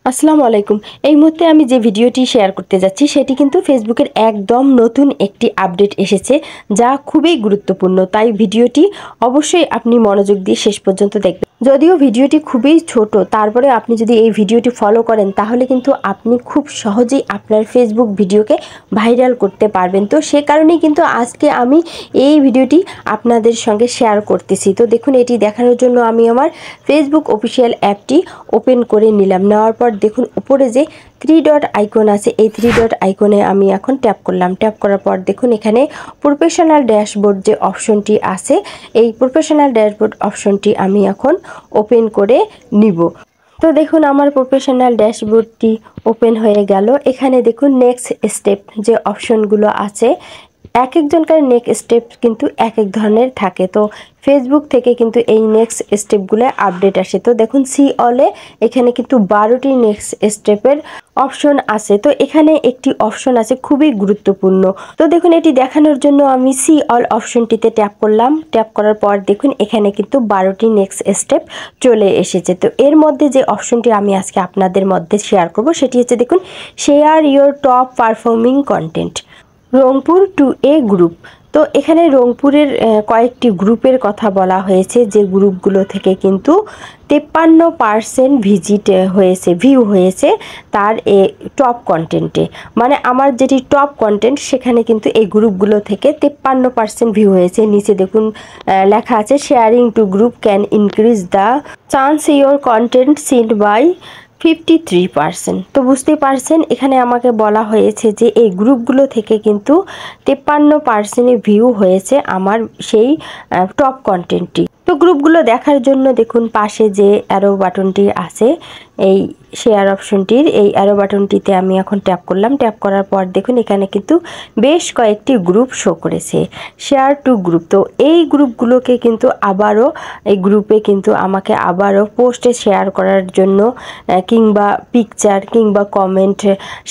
আসসালামু আলাইকুম। এই মুহূর্তে আমি যে ভিডিওটি শেয়ার করতে যাচ্ছি সেটি কিন্তু ফেসবুকের একদম নতুন একটি আপডেট এসেছে, যা খুবই গুরুত্বপূর্ণ। তাই ভিডিওটি অবশ্যই আপনি মনোযোগ দিয়ে শেষ পর্যন্ত দেখবেন। যদিও ভিডিওটি খুবই ছোট, তারপরে আপনি যদি এই ভিডিওটি ফলো করেন তাহলে কিন্তু আপনি খুব সহজেই আপনার ফেসবুক ভিডিওকে ভাইরাল করতে পারবেন। তো সে কারণেই কিন্তু আজকে আমি এই ভিডিওটি আপনাদের সঙ্গে শেয়ার করতেছি। তো দেখুন, এটি দেখানোর জন্য আমি আমার ফেসবুক অফিসিয়াল অ্যাপটি ওপেন করে নিলাম। নেওয়ার পর দেখুন উপরে যে 3 ডট আইকন আছে, এই 3 ডট আইকনে আমি এখন ট্যাপ করলাম। ট্যাপ করার পর দেখুন এখানে প্রফেশনাল ড্যাশবোর্ড যে অপশনটি আছে, এই প্রফেশনাল ড্যাশবোর্ড অপশনটি আমি এখন ওপেন করে নিব। তো দেখুন আমার প্রফেশনাল ড্যাশবোর্ডটি ওপেন হয়ে গেল। এখানে দেখুন নেক্সট স্টেপ যে অপশনগুলো আছে, এক একজনকার নেক্সট স্টেপ কিন্তু এক এক ধরনের থাকে। তো ফেসবুক থেকে কিন্তু এই নেক্সট স্টেপগুলো আপডেট আসে। তো দেখুন সি অলে এখানে কিন্তু 12টি নেক্সট স্টেপের অপশন আছে। তো এখানে একটি অপশন আছে খুবই গুরুত্বপূর্ণ। তো দেখুন এটি দেখানোর জন্য আমি সি অল অপশনটিতে ট্যাপ করলাম। ট্যাপ করার পর দেখুন এখানে কিন্তু 12টি নেক্সট স্টেপ চলে এসেছে। তো এর মধ্যে যে অপশনটি আমি আজকে আপনাদের মধ্যে শেয়ার করব সেটি হচ্ছে দেখুন, share your top performing content Rangpur to a group. তো এখানে রংপুরের কয়েকটি গ্রুপের কথা বলা হয়েছে, যে গ্রুপগুলো থেকে কিন্তু 53% ভিজিট হয়েছে, ভিউ হয়েছে তার টপ কন্টেন্টে। মানে আমার যেটি টপ কন্টেন্ট সেখানে কিন্তু এই গ্রুপগুলো থেকে 53% ভিউ হয়েছে। নিচে দেখুন লেখা আছে, sharing to group can increase the chance your content seen by 53%। তো বুঝতেই পারছেন এখানে আমাকে বলা হয়েছে যে এই গ্রুপগুলো থেকে কিন্তু 53% ভিউ হয়েছে আমার সেই টপ কন্টেন্টটি। তো গ্রুপগুলো দেখার জন্য দেখুন পাশে যে অ্যারো বাটনটি আছে, এই শেয়ার অপশনটির এই অ্যারো বাটনটিতে আমি এখন ট্যাপ করলাম। ট্যাপ করার পর দেখুন এখানে কিন্তু বেশ কয়েকটি গ্রুপ শো করেছে, শেয়ার টু গ্রুপ। তো এই গ্রুপগুলোকে কিন্তু আবারও এই গ্রুপে কিন্তু আমাকে আবারও পোস্টে শেয়ার করার জন্য কিংবা পিকচার কিংবা কমেন্ট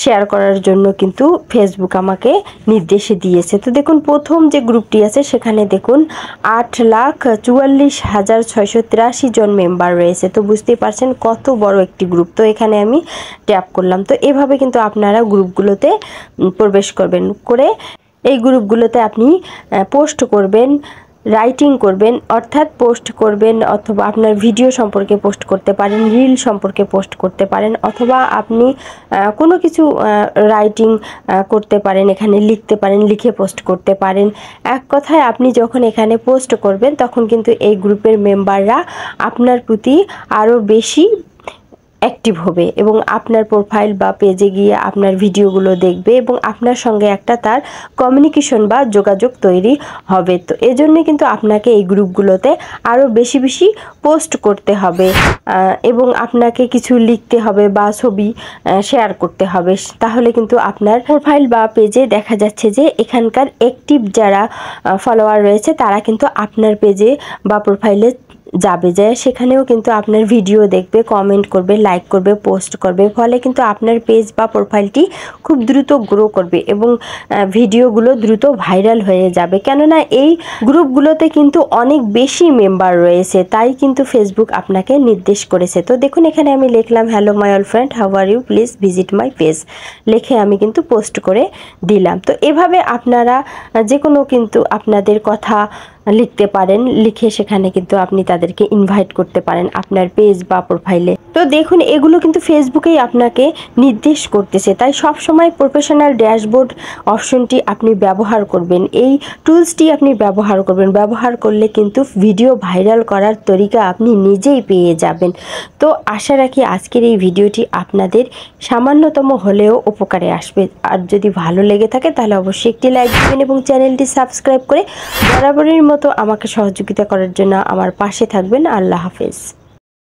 শেয়ার করার জন্য কিন্তু ফেসবুক আমাকে নির্দেশ দিয়েছে। তো দেখুন প্রথম যে গ্রুপটি আছে সেখানে দেখুন 8,44,683 জন মেম্বার রয়েছে। তো বুঝতেই পারছেন কত বড় একটি গ্রুপ। তো এখানে আমি ট্যাপ করলাম। তো এভাবে কিন্তু আপনারা গ্রুপগুলোতে প্রবেশ করবেন, করে এই গ্রুপগুলোতে আপনি পোস্ট করবেন, রাইটিং করবেন, অর্থাৎ পোস্ট করবেন, অথবা আপনার ভিডিও সম্পর্কে পোস্ট করতে পারেন, রিল সম্পর্কে পোস্ট করতে পারেন, অথবা আপনি কোনো কিছু রাইটিং করতে পারেন, এখানে লিখতে পারেন, লিখে পোস্ট করতে পারেন। এক কথায় আপনি যখন এখানে পোস্ট করবেন তখন কিন্তু এই গ্রুপের মেম্বাররা আপনার প্রতি আরও বেশি অ্যাক্টিভ হবে এবং আপনার প্রোফাইল বা পেজে গিয়ে আপনার ভিডিওগুলো দেখবে এবং আপনার সঙ্গে একটা তার কমিউনিকেশন বা যোগাযোগ তৈরি হবে। তো এজন্য কিন্তু আপনাকে এই গ্রুপগুলোতে আরও বেশি বেশি পোস্ট করতে হবে এবং আপনাকে কিছু লিখতে হবে বা ছবি শেয়ার করতে হবে। তাহলে কিন্তু আপনার প্রোফাইল বা পেজে দেখা যাচ্ছে যে এখানকার অ্যাক্টিভ যারা ফলোয়ার রয়েছে তারা কিন্তু আপনার পেজে বা প্রোফাইলে যাবে, যায় সেখানেও কিন্তু আপনার ভিডিও দেখবে, কমেন্ট করবে, লাইক করবে, পোস্ট করবে। ফলে কিন্তু আপনার পেজ বা প্রোফাইলটি খুব দ্রুত গ্রো করবে এবং ভিডিওগুলো দ্রুত ভাইরাল হয়ে যাবে। কেননা এই গ্রুপগুলোতে কিন্তু অনেক বেশি মেম্বার রয়েছে, তাই কিন্তু ফেসবুক আপনাকে নির্দেশ করেছে। তো দেখুন এখানে আমি লিখলাম, hello my all friend, how are you, please visit my page, লিখে আমি কিন্তু পোস্ট করে দিলাম। তো এভাবে আপনারা যে কোনো কিন্তু আপনাদের কথা লিখতে পারেন, লিখে সেখানে কিন্তু আপনি তাদেরকে ইনভাইট করতে পারেন আপনার পেজ বা প্রোফাইলে। তো দেখুন এগুলো কিন্তু ফেসবুকেই আপনাকে নির্দেশ করতেছে, তাই সব সময় প্রফেশনাল ড্যাশবোর্ড অপশনটি আপনি ব্যবহার করবেন, এই টুলসটি আপনি ব্যবহার করবেন। ব্যবহার করলে কিন্তু ভিডিও ভাইরাল করার তরিকা আপনি নিজেই পেয়ে যাবেন। তো আশা রাখি আজকের এই ভিডিওটি আপনাদের সামান্যতম হলেও উপকারে আসবে। আর যদি ভালো লেগে থাকে তাহলে অবশ্যই একটি লাইক দিবেন এবং চ্যানেলটি সাবস্ক্রাইব করে বরাবরের মতো আমাকে সহযোগিতা করার জন্য আমার পাশে থাকবেন। আল্লাহ হাফেজ।